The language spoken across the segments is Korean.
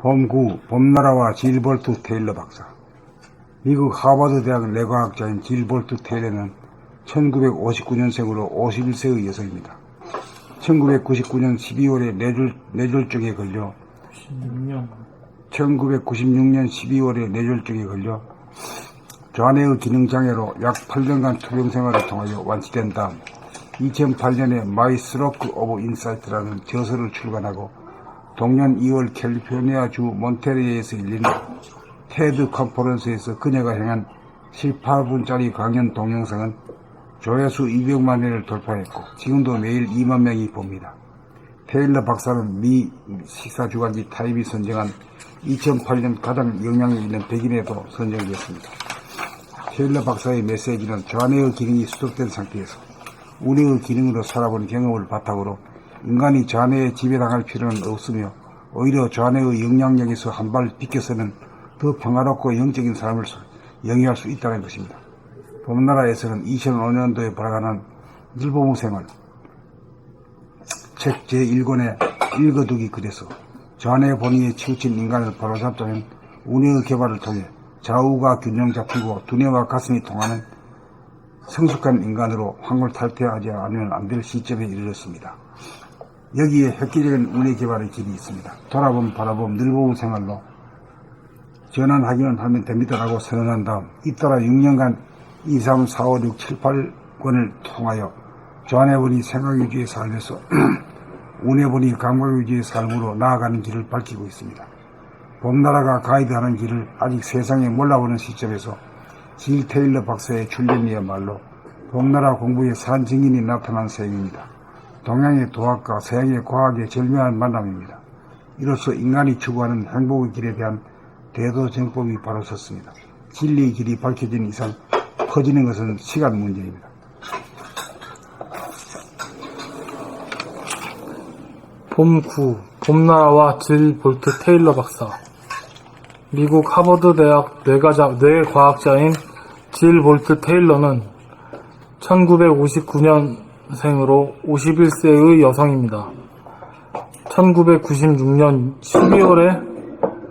봄9 봄나라와 질 볼트 테일러 박사. 미국 하버드 대학 뇌과학자인 질 볼트 테일러는 1959년생으로 51세의 여성입니다. 1999년 12월에 뇌졸중에 걸려 1996년 12월에 뇌졸중에 걸려 좌뇌의 기능장애로 약 8년간 투병 생활을 통하여 완치된 다음 2008년에 마이 스트로크 오브 인사이트라는 저서를 출간하고 동년 2월 캘리포니아주 몬테레이에서 열린 테드 컨퍼런스에서 그녀가 행한 18분짜리 강연 동영상은 조회수 200만 회를 돌파했고 지금도 매일 2만 명이 봅니다. 테일러 박사는 미 시사주간지 타임이 선정한 2008년 가장 영향력 있는 100인에도 선정되었습니다. 테일러 박사의 메시지는 좌뇌의 기능이 수축된 상태에서 우뇌의 기능으로 살아본 경험을 바탕으로 인간이 좌뇌에 지배당할 필요는 없으며 오히려 좌뇌의 영향력에서 한 발 비껴서는 더 평화롭고 영적인 삶을 영위할 수 있다는 것입니다. 봄나라에서는 2005년도에 발간한 늘보무 생활 책 제1권의 읽어두기 글에서 좌뇌 본위에 치우친 인간을 바로잡자면 우뇌의 개발을 통해 좌우가 균형 잡히고 두뇌와 가슴이 통하는 성숙한 인간으로 황골탈퇴하지 않으면 안 될 시점에 이르렀습니다. 여기에 획기적인 우뇌 개발의 길이 있습니다. 돌아봄, 바라봄, 늘보무 생활로 전환하기만 하면 됩니다라고 선언한 다음 잇따라 6년간 2, 3, 4, 5, 6, 7, 8권을 통하여 좌뇌본이 생각위주의 삶에서 우뇌본이 감각위주의 삶으로 나아가는 길을 밝히고 있습니다. 봄나라가 가이드하는 길을 아직 세상에 몰라보는 시점에서 질 테일러 박사의 출연이야말로 봄나라 공부의 산 증인이 나타난 셈입니다. 동양의 도학과 서양의 과학의 절묘한 만남입니다. 이로써 인간이 추구하는 행복의 길에 대한 대도정법이 바로 섰습니다. 진리의 길이 밝혀진 이상 퍼지는 것은 시간 문제입니다. 봄9 봄나라와 질 볼트 테일러 박사. 미국 하버드 대학 뇌과학자인 질 볼트 테일러는 1959년생으로 51세의 여성입니다. 1996년 12월에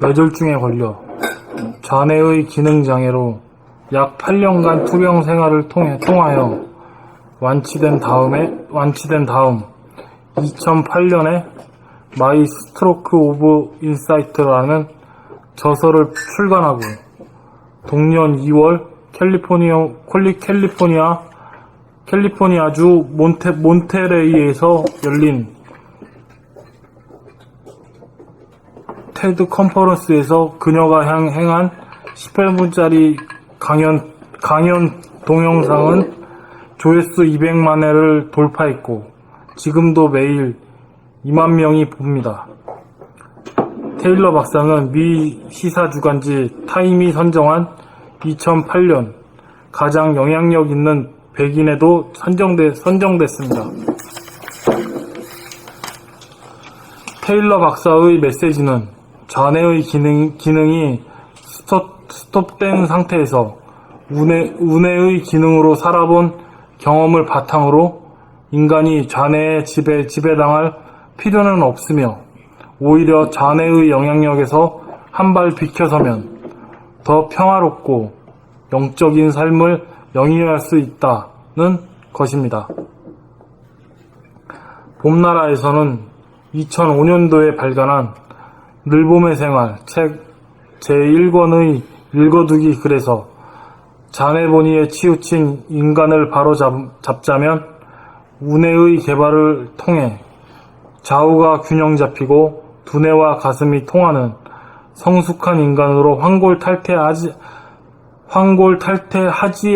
뇌졸중에 걸려 좌뇌의 기능장애로 약 8년간 투병 생활을 통하여 완치된 다음 2008년에 마이 스트로크 오브 인사이트라는 저서를 출간하고 동년 2월 캘리포니아주 몬테레이에서 열린 테드 컨퍼런스에서 그녀가 행한 18분짜리 강연 동영상은 조회수 200만 회를 돌파했고 지금도 매일 2만 명이 봅니다. 테일러 박사는 미 시사주간지 타임이 선정한 2008년 가장 영향력 있는 100인에도 선정됐습니다. 테일러 박사의 메시지는 좌뇌의 기능이 스톱된 상태에서 우뇌의 기능으로 살아본 경험을 바탕으로 인간이 좌뇌에 지배당할 필요는 없으며 오히려 좌뇌의 영향력에서 한 발 비켜서면 더 평화롭고 영적인 삶을 영위할 수 있다는 것입니다. 봄나라에서는 2005년도에 발간한 늘봄의 생활 책 제1권의 읽어두기 글에서 좌뇌본위에 치우친 인간을 바로잡자면 우뇌의 개발을 통해 좌우가 균형 잡히고 두뇌와 가슴이 통하는 성숙한 인간으로 황골탈퇴하지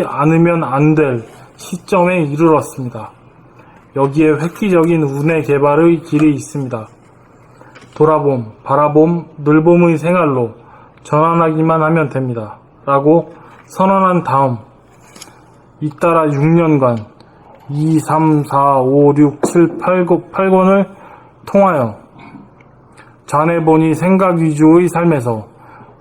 않으면 안 될 시점에 이르렀습니다. 여기에 획기적인 우뇌 개발의 길이 있습니다. 돌아봄, 바라봄, 늘봄의 생활로 전환하기만 하면 됩니다. 라고 선언한 다음 잇따라 6년간 2, 3, 4, 5, 6, 7, 8권을 통하여 좌뇌본이 생각 위주의 삶에서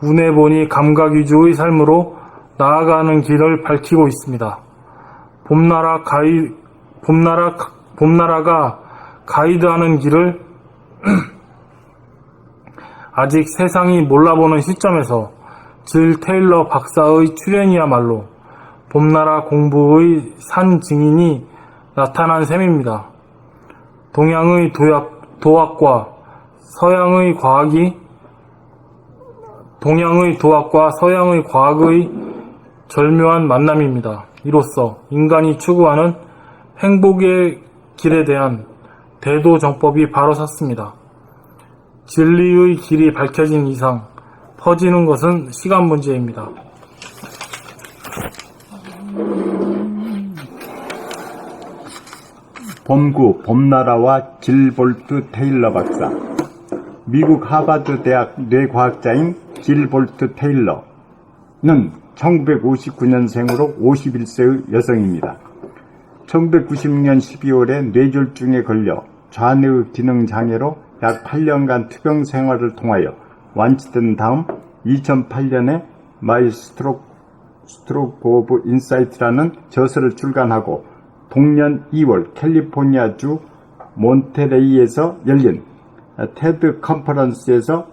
우뇌본이 감각 위주의 삶으로 나아가는 길을 밝히고 있습니다. 봄나라가 가이드하는 길을 아직 세상이 몰라보는 시점에서 질 테일러 박사의 출현이야말로 봄나라 공부의 산 증인이 나타난 셈입니다. 동양의 도학과 서양의 과학의 절묘한 만남입니다. 이로써 인간이 추구하는 행복의 길에 대한 대도 정법이 바로 섰습니다. 진리의 길이 밝혀진 이상 퍼지는 것은 시간 문제입니다. 봄나라와 질 볼트 테일러 박사. 미국 하버드 대학 뇌과학자인 질 볼트 테일러는 1959년생으로 51세의 여성입니다. 1996년 12월에 뇌졸중에 걸려 좌뇌의 기능 장애로 약 8년간 투병 생활을 통하여 완치된 다음 2008년에 마이 스트로크 오브 인사이트라는 저서를 출간하고 동년 2월 캘리포니아주 몬테레이에서 열린 테드 컨퍼런스에서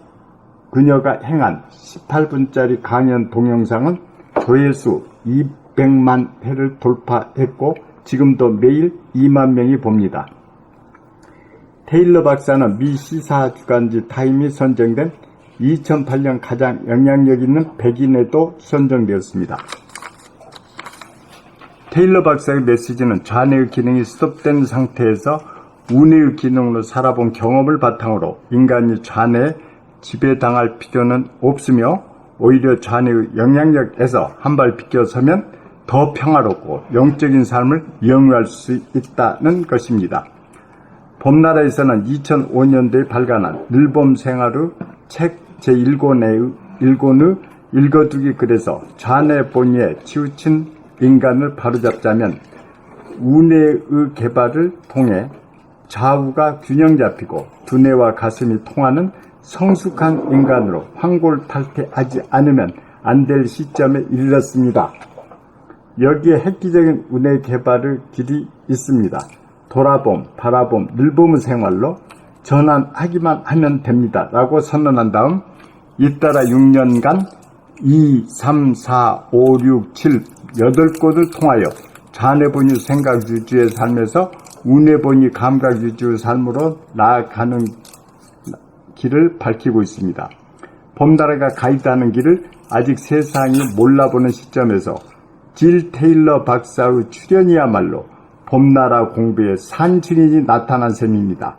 그녀가 행한 18분짜리 강연 동영상은 조회수 200만 회를 돌파했고 지금도 매일 2만 명이 봅니다. 테일러 박사는 미 시사주간지 타임이 선정된 2008년 가장 영향력 있는 100인에도 선정되었습니다. 테일러 박사의 메시지는 좌뇌의 기능이 스톱된 상태에서 우뇌의 기능으로 살아본 경험을 바탕으로 인간이 좌뇌에 지배당할 필요는 없으며 오히려 좌뇌의 영향력에서 한 발 비껴서면 더 평화롭고 영적인 삶을 영위할 수 있다는 것입니다. 봄나라에서는 2005년도에 발간한 늘봄 생활의 책 제1권의 읽어두기 글에서 좌뇌 본위에 치우친 인간을 바로잡자면 우뇌의 개발을 통해 좌우가 균형 잡히고 두뇌와 가슴이 통하는 성숙한 인간으로 환골탈태하지 않으면 안 될 시점에 이르렀습니다. 여기에 획기적인 우뇌 개발의 길이 있습니다. 돌아봄, 바라봄, 늘봄의 생활로 전환하기만 하면 됩니다. 라고 선언한 다음 잇따라 6년간 2, 3, 4, 5, 6, 7, 8곳을 통하여 좌뇌본위 생각 유주의 삶에서 우뇌본위 감각 유주의 삶으로 나아가는 길을 밝히고 있습니다. 봄나라가 가이드하는 길을 아직 세상이 몰라보는 시점에서 질 테일러 박사의 출현이야말로 봄나라 공부의 산증인이 나타난 셈입니다.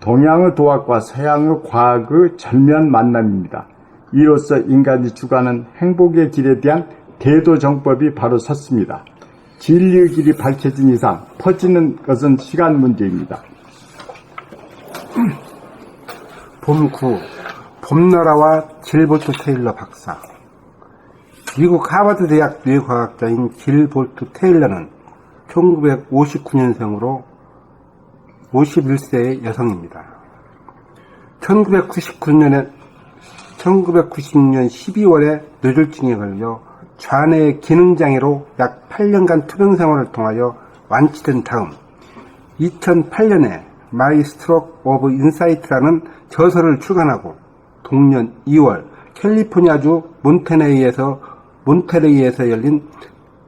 동양의 도학과 서양의 과학의 절묘한 만남입니다. 이로써 인간이 추구하는 행복의 길에 대한 대도 정법이 바로 섰습니다. 진리의 길이 밝혀진 이상 퍼지는 것은 시간 문제입니다. 봄 9. 봄나라와 질 볼트 테일러 박사. 미국 하버드 대학 뇌과학자인 질 볼트 테일러는 1959년생으로 51세의 여성입니다. 1990년 12월에 뇌졸중에 걸려 좌뇌 기능장애로 약 8년간 투병 생활을 통하여 완치된 다음 2008년에 마이 스트로크 오브 인사이트라는 저서를 출간하고 동년 2월 캘리포니아주 몬테레이에서 열린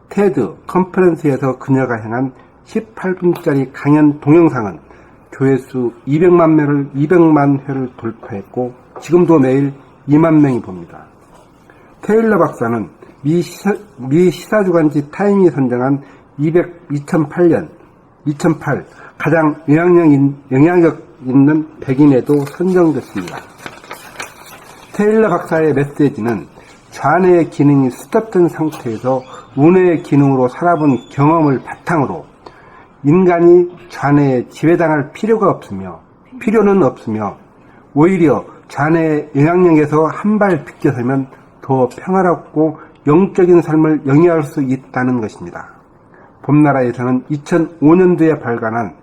테드 컨퍼런스에서 그녀가 행한 18분짜리 강연 동영상은 조회수 200만 회를 돌파했고 지금도 매일 2만 명이 봅니다. 테일러 박사는 미 시사주간지 타임이 선정한 2008 가장 영향력 있는 100인에도 선정됐습니다. 테일러 박사의 메시지는 좌뇌의 기능이 스톱된 상태에서 우뇌의 기능으로 살아본 경험을 바탕으로 인간이 좌뇌에 지배당할 필요는 없으며 오히려 좌뇌의 영향력에서 한 발 비껴서면 더 평화롭고 영적인 삶을 영위할 수 있다는 것입니다. 봄나라에서는 2005년도에 발간한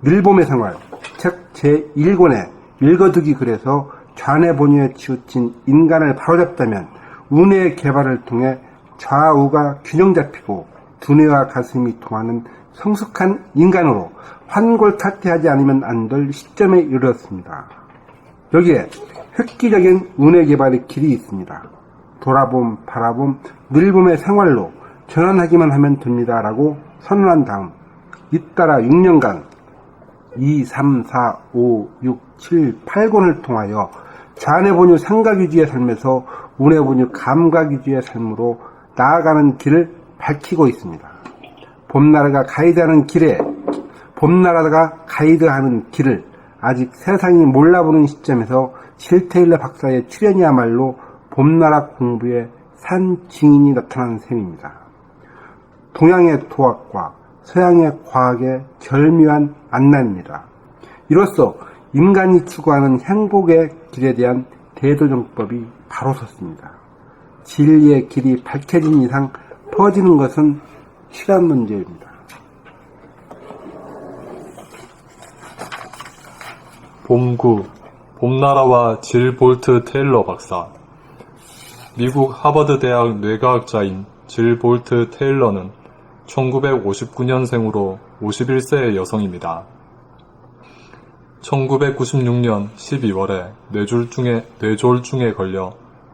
늘봄의 생활 책 제1권의 읽어두기 글에서 좌뇌 본위에 치우친 인간을 바로잡자면 우뇌의 개발을 통해 좌우가 균형 잡히고 두뇌와 가슴이 통하는 성숙한 인간으로 환골탈태하지 않으면 안 될 시점에 이르렀습니다. 여기에 획기적인 운해 개발의 길이 있습니다. 돌아봄, 바라봄, 늘봄의 생활로 전환하기만 하면 됩니다. 라고 선언한 다음 잇따라 6년간 2, 3, 4, 5, 6, 7, 8권을 통하여 잔해본유 생각위주의 삶에서 운해본유 감각위주의 삶으로 나아가는 길을 밝히고 있습니다. 봄나라가 가이드하는 길을 아직 세상이 몰라보는 시점에서 질 테일러 박사의 출연이야말로 봄나라 공부의 산 증인이 나타난 셈입니다. 동양의 도학과 서양의 과학의 절묘한 만남입니다. 이로써 인간이 추구하는 행복의 길에 대한 대도정법이 바로 섰습니다. 진리의 길이 밝혀진 이상 퍼지는 것은 시간 문제입니다. 봄9 봄나라와 질 볼트 테일러 박사. 미국 하버드 대학 뇌과학자인 질 볼트 테일러는 1959년생으로 51세의 여성입니다. 1996년 12월에 뇌졸중에 걸려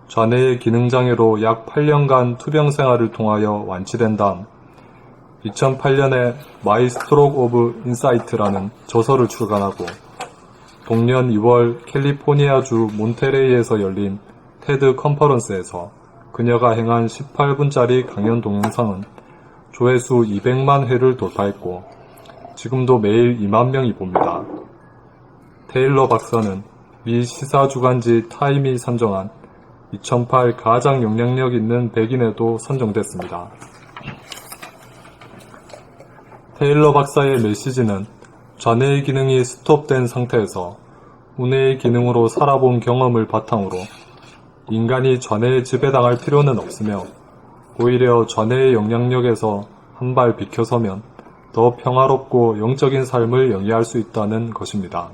좌뇌의 기능장애로 약 8년간 투병 생활을 통하여 완치된 다음 2008년에 My Stroke of Insight라는 저서를 출간하고 동년 2월 캘리포니아주 몬테레이에서 열린 테드 컨퍼런스에서 그녀가 행한 18분짜리 강연 동영상은 조회수 200만 회를 돌파했고 지금도 매일 2만 명이 봅니다. 테일러 박사는 미 시사주간지 타임이 선정한 2008 가장 영향력 있는 백인에도 선정됐습니다. 테일러 박사의 메시지는 좌뇌의 기능이 스톱된 상태에서 우뇌의 기능으로 살아본 경험을 바탕으로 인간이 좌뇌에 지배당할 필요는 없으며 오히려 좌뇌의 영향력에서 한 발 비켜서면 더 평화롭고 영적인 삶을 영위할 수 있다는 것입니다.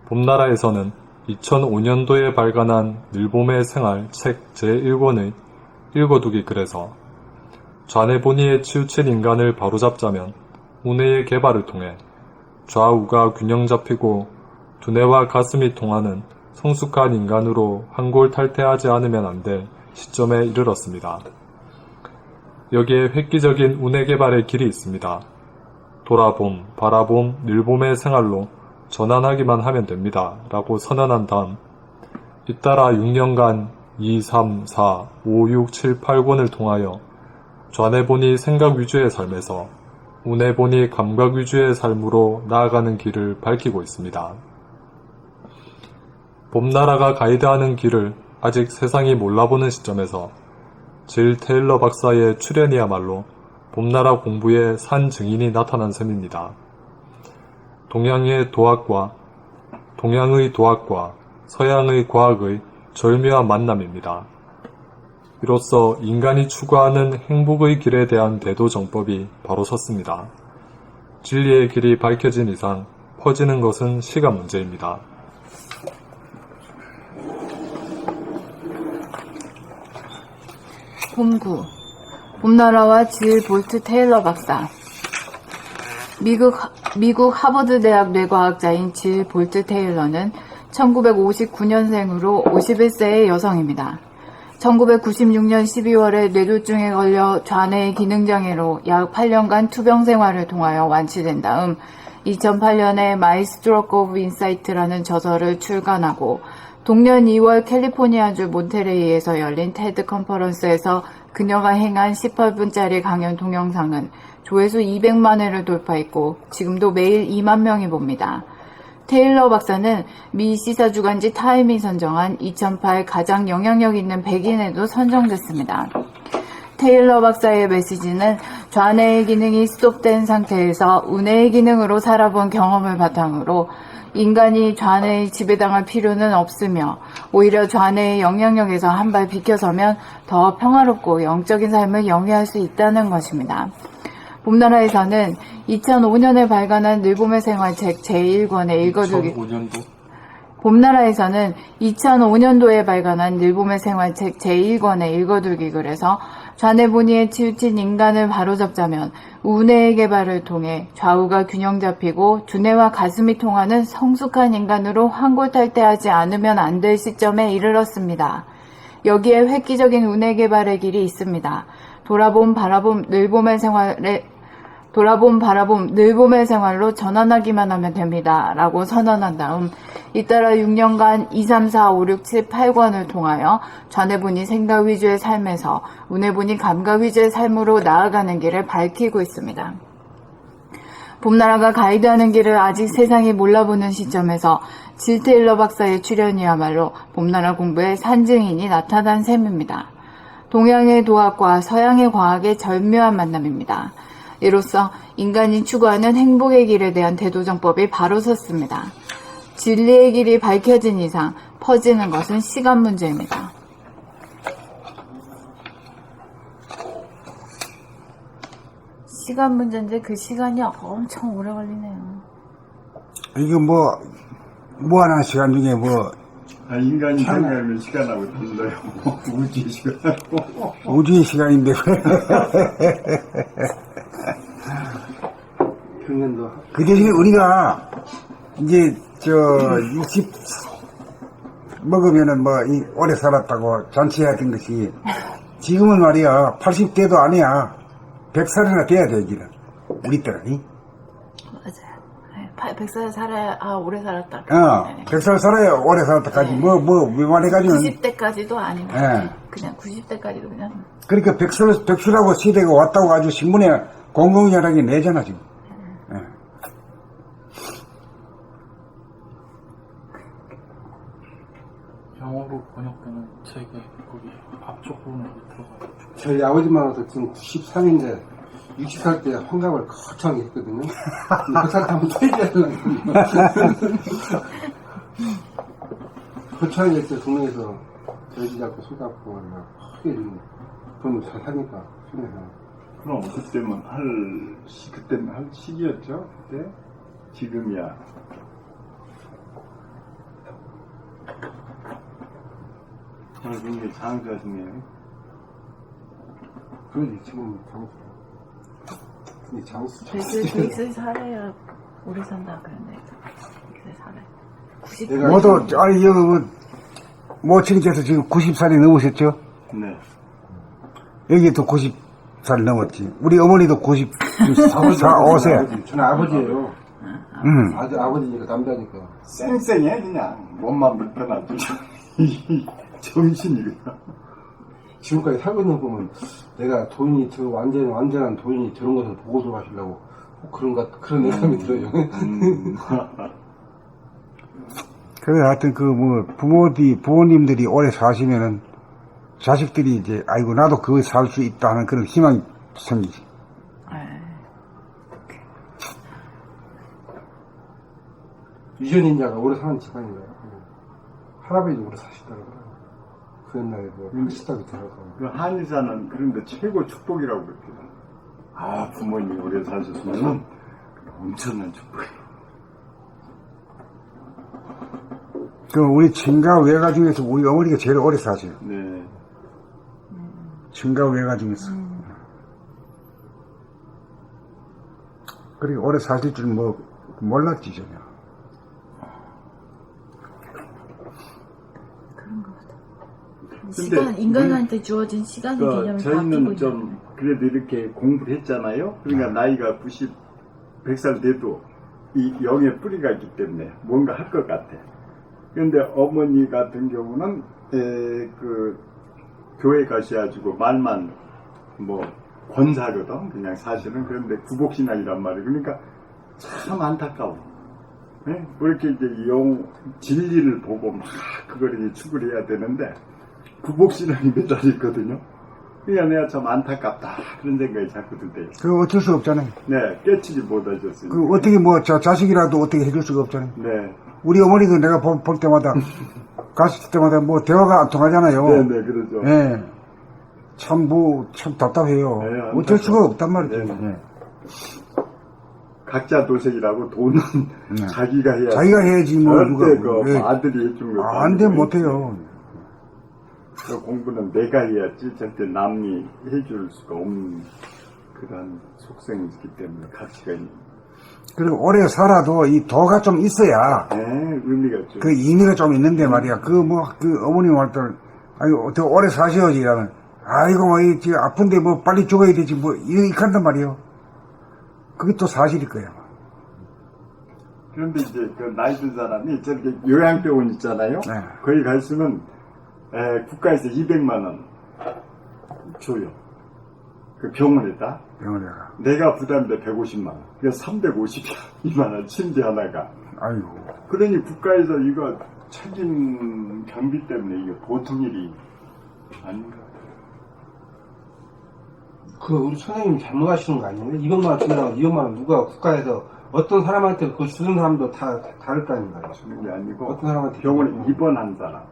봄나라에서는 2005년도에 발간한 늘봄의 생활 책 제1권의 읽어두기 글에서 좌뇌본의에 치우친 인간을 바로잡자면 우뇌의 개발을 통해 좌우가 균형 잡히고 두뇌와 가슴이 통하는 성숙한 인간으로 환골탈태하지 않으면 안 될 시점에 이르렀습니다. 여기에 획기적인 우뇌 개발의 길이 있습니다. 돌아봄, 바라봄, 늘봄의 생활로 전환하기만 하면 됩니다. 라고 선언한 다음 잇따라 6년간 2, 3, 4, 5, 6, 7, 8권을 통하여 좌뇌본이 생각 위주의 삶에서 우뇌본이 감각 위주의 삶으로 나아가는 길을 밝히고 있습니다. 봄나라가 가이드하는 길을 아직 세상이 몰라보는 시점에서 질 테일러 박사의 출연이야말로 봄나라 공부의 산 증인이 나타난 셈입니다. 동양의 도학과 서양의 과학의 절묘한 만남입니다. 이로써 인간이 추구하는 행복의 길에 대한 대도정법이 바로 섰습니다. 진리의 길이 밝혀진 이상 퍼지는 것은 시간 문제입니다. 봄9 봄나라와 질 볼트 테일러 박사. 미국 하버드 대학 뇌과학자인 질 볼트 테일러는 1959년생으로 51세의 여성입니다. 1996년 12월에 뇌졸중에 걸려 좌뇌의 기능장애로 약 8년간 투병 생활을 통하여 완치된 다음 2008년에 My Stroke of Insight라는 저서를 출간하고 동년 2월 캘리포니아주 몬테레이에서 열린 테드 컨퍼런스에서 그녀가 행한 18분짜리 강연 동영상은 조회수 200만 회를 돌파했고 지금도 매일 2만 명이 봅니다. 테일러 박사는 미 시사주간지 타임이 선정한 2008 가장 영향력 있는 백인에도 선정됐습니다. 테일러 박사의 메시지는 좌뇌의 기능이 스톱된 상태에서 우뇌의 기능으로 살아본 경험을 바탕으로 인간이 좌뇌에 지배당할 필요는 없으며 오히려 좌뇌의 영향력에서 한 발 비켜서면 더 평화롭고 영적인 삶을 영위할 수 있다는 것입니다. 봄나라에서는 2005년에 발간한 늘봄의 생활책 제1권의 읽어두기 봄나라에서는 2005년도에 발간한 늘봄의 생활책 제1권의 읽어두기 글에서 좌뇌 본의에 치우친 인간을 바로잡자면 우뇌의 개발을 통해 좌우가 균형 잡히고 두뇌와 가슴이 통하는 성숙한 인간으로 환골탈태하지 않으면 안 될 시점에 이르렀습니다. 여기에 획기적인 우뇌 개발의 길이 있습니다. 돌아봄 바라봄 늘봄의 생활로 전환하기만 하면 됩니다. 라고 선언한 다음 잇따라 6년간 2, 3, 4, 5, 6, 7, 8권을 통하여 좌뇌분이 생각 위주의 삶에서 우뇌분이 감각 위주의 삶으로 나아가는 길을 밝히고 있습니다. 봄나라가 가이드하는 길을 아직 세상이 몰라보는 시점에서 질 테일러 박사의 출연이야말로 봄나라 공부의 산증인이 나타난 셈입니다. 동양의 도학과 서양의 과학의 절묘한 만남입니다. 이로써 인간이 추구하는 행복의 길에 대한 대도정법이 바로 섰습니다. 진리의 길이 밝혀진 이상 퍼지는 것은 시간 문제입니다. 시간 문제인데 그 시간이 엄청 오래 걸리네요. 이거 뭐 하나 시간 중에 뭐 인간이 생각하면 시간하고 틀려요. 우주의 시간하고. 우주의 시간인데 평년도 그 대신에 우리가 이제 60 먹으면은 오래 살았다고 잔치했던 것이 지금은 말이야 80대도 아니야 100살이나 돼야 돼 이제는 우리 때는. 맞아요. 100살 살아야 오래 살았다. 100살 살아야 오래 살았다까지 네. 말해가지고는 90대까지도 아니고 네. 그냥 90대까지도 그냥. 그러니까 백수라고 시대가 왔다고 아주 신문에 공공연하게 내잖아 지금. 영어로 번역되는 책에 거기 앞쪽 부분에 들어가요. 저희 아버지만 와도 지금 93인데 60살 때 환갑을 거창하게 했거든요. 100살 타면 퇴직하려고 거창하게 했어요. 동네에서 돼지 잡고 소 잡고 크게 돈 잘 사니까 손에서. 그럼 그때는 할 시기였죠. 그때 지금이야. 굉장히 장수하시네요. 그러지 지금 장수. 100살 살아야 오래 산다 그랬네. 100살 살아야. 90대. 모두 여기 모친께서 지금 90살이 넘으셨죠? 네. 여기도 90살 넘었지. 우리 어머니도 95세. 저는 아버지예요. 아버지니까 남자니까. 쌩쌩해 그냥 몸만 불편하지. 정신이 그냥. 지금까지 살고 있는 거 보면 내가 돈이 완전한 돈이 들은 것을 보고 들어가시려고 그런 예감이 들어요. 그래 하여튼 부모님들이 오래 사시면은 자식들이 이제 아이고 나도 그거 살 수 있다 하는 그런 희망이 생기지. 유전인자가 오래 사는 집안이에요. 할아버지도 오래 사시더라고요. 그 옛날에 비슷하게 들어서. 그 한의사는 그런데 최고 축복이라고 그랬거든. 부모님이 오래 사셨으면 엄청난 축복이에요. 우리 친가 외가 중에서 우리 어머니가 제일 오래 사세요. 네. 친가 외가 중에서. 그리고 오래 사실 줄 몰랐지 전혀. 시간, 인간한테 주어진 시간의 개념이 바뀌고 저희는 좀 있잖아요. 그래도 이렇게 공부를 했잖아요. 그러니까 나이가 100살 돼도 이 영의 뿌리가 있기 때문에 뭔가 할 것 같아. 그런데 어머니 같은 경우는 그 교회 가셔가지고 말만 권사거든. 그냥 사실은. 그런데 구복신앙이란 말이에요. 그러니까 참 안타까워. 네? 그렇게 이제 진리를 보고 막 그걸 이제 추구를 해야 되는데 구복신앙이 매달려 있거든요. 그러니까 내가 참 안타깝다 그런 생각이 자꾸 들대요. 그거 어쩔 수 없잖아요. 네, 깨치지 못하셨으니까. 그 어떻게 자식이라도 어떻게 해줄 수가 없잖아요. 네, 우리 어머니도 내가 볼 때마다 갔을 때마다 대화가 안 통하잖아요. 네, 그러죠. 네. 참 답답해요. 네, 어쩔 수가 없단 말이죠. 네. 네. 각자 도색이라고 돈은 자기가 해야지. 자기가 해야지 절대 누가. 아들이 해준 거. 안 되면 못해요. 그 공부는 내가 해야지 절대 남이 해줄 수가 없는 그런 속성이 있기 때문에 가치가 있는. 그리고 오래 살아도 이 도가 좀 있어야 네, 의미가 좀. 그 의미가 좀 있는데 말이야. 그 어머니 말들, 아이고, 더 오래 사셔야지, 이러면. 아이고, 뭐, 이, 지금 아픈데 뭐, 빨리 죽어야 되지, 뭐, 이렇게 한단 말이에요. 그게 또 사실일 거야. 그런데 이제 그 나이 든 사람이 저렇게 요양병원 있잖아요. 네. 거기 가 있으면 국가에서 200만 원 줘요. 그 병원에다. 병원에가. 내가 부담돼 150만 원. 그래서 352만 원 침대 하나가. 아이고. 그러니 국가에서 이거 책임 경비 때문에 이게 보통 일이 아닌가. 그 우리 선생님이 잘못하시는 거 아니에요? 200만 원 준다고 200만 원 누가 국가에서 어떤 사람한테 그걸 주는 사람도 다 다를 거 아닌가요? 주는 게 아니고 어떤 사람한테 병원에 입원한 사람,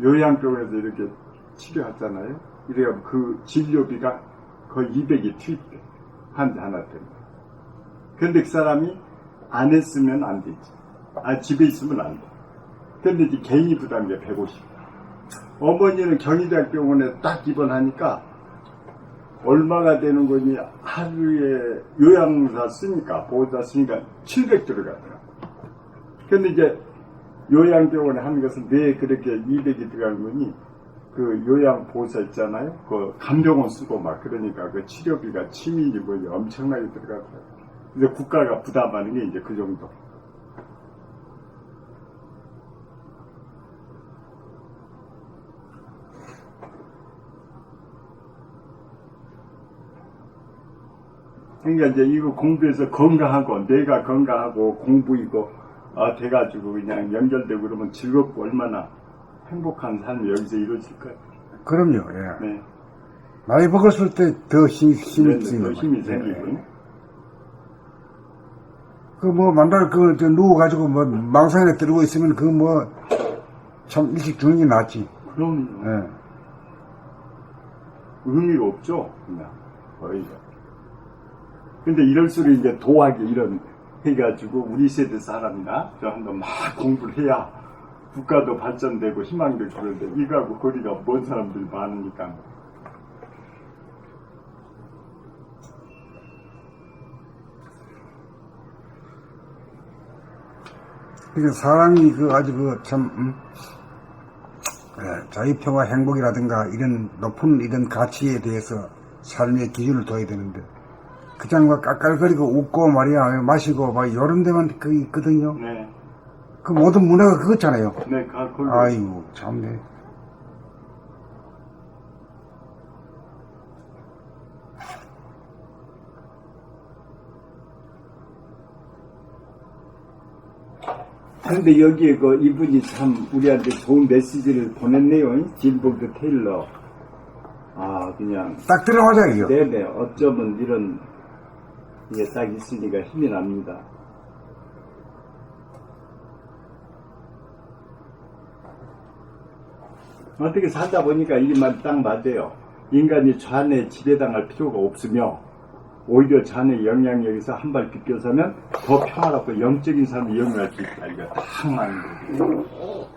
요양병원에서 이렇게 치료하잖아요. 이래야 그 진료비가 거의 200이 투입돼. 환자 하나 때문에. 근데 그 사람이 안 했으면 안 되지. 집에 있으면 안 돼. 근데 이제 개인이 부담이 150. 어머니는 경희대학병원에 딱 입원하니까 얼마가 되는 거니 하루에 요양사 쓰니까 보호자 쓰니까 700 들어가더라. 근데 이제 요양병원에 하는 것은 왜 그렇게 200이 들어가는 거니 그 요양보호사 있잖아요. 그 간병원 쓰고 막 그러니까 그 치료비가 치민이 뭐 엄청나게 들어가더라고요. 그래서 국가가 부담하는 게 이제 그 정도. 그러니까 이제 이거 공부해서 건강하고 내가 건강하고 공부 이거 돼가지고 그냥 연결되고 그러면 즐겁고 얼마나 행복한 삶이 여기서 이루어질 거예요. 그럼요, 예. 네. 나이 먹었을 때 더 힘이 더 생기고. 힘이 생기고. 그 뭐, 만날 누워가지고 뭐, 망상에 들고 있으면 그 뭐, 참 일찍 죽는 게 낫지. 그럼요. 예. 의미가 없죠, 그냥 거의. 근데 이럴수록 이제 도하게 이런 해가지고 우리 세대 사람이나 저 한번 막 공부를 해야 국가도 발전되고 희망도 그런데 이거하고 거리가 먼 사람들이 많으니까. 그러니까 사람이 아주 자유평화 행복이라든가 이런 높은 이런 가치에 대해서 삶의 기준을 둬야 되는데 그냥 막 깔깔거리고 웃고 말이야 마시고 막 이런 데만 그 있거든요. 네. 그 모든 문화가 그거잖아요. 네, 아이고 참네. 그런데 여기에 이분이 참 우리한테 좋은 메시지를 보냈네요. 질보드 테일러. 그냥. 딱 들어가자 이거. 네네. 어쩌면 이런 게 딱 있으니까 힘이 납니다. 어떻게 살다 보니까 이 말 딱 맞아요. 인간이 좌뇌에 지배당할 필요가 없으며 오히려 자네 영향력에서 한 발 비껴서면 더 평화롭고 영적인 삶을 이용할 수 있다. 이거 딱 맞는 거죠.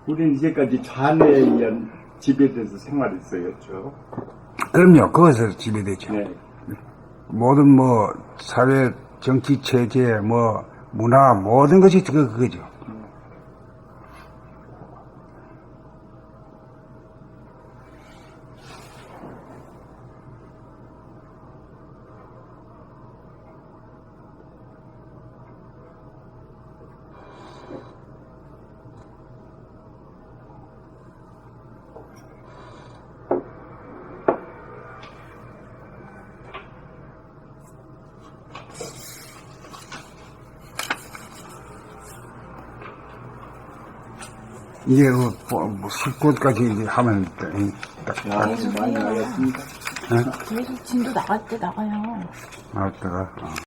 우리는 이제까지 좌뇌에 의한 지배돼서 생활했어요. 그렇죠? 그럼요. 그것에서 지배되죠. 네. 모든 뭐 사회, 정치, 체제, 뭐 문화 모든 것이 그거죠. 이게 숲꽃까지 이제 하면 많이 알았습니다. 계속 진도 나갈 때 나가요. 나왔다가.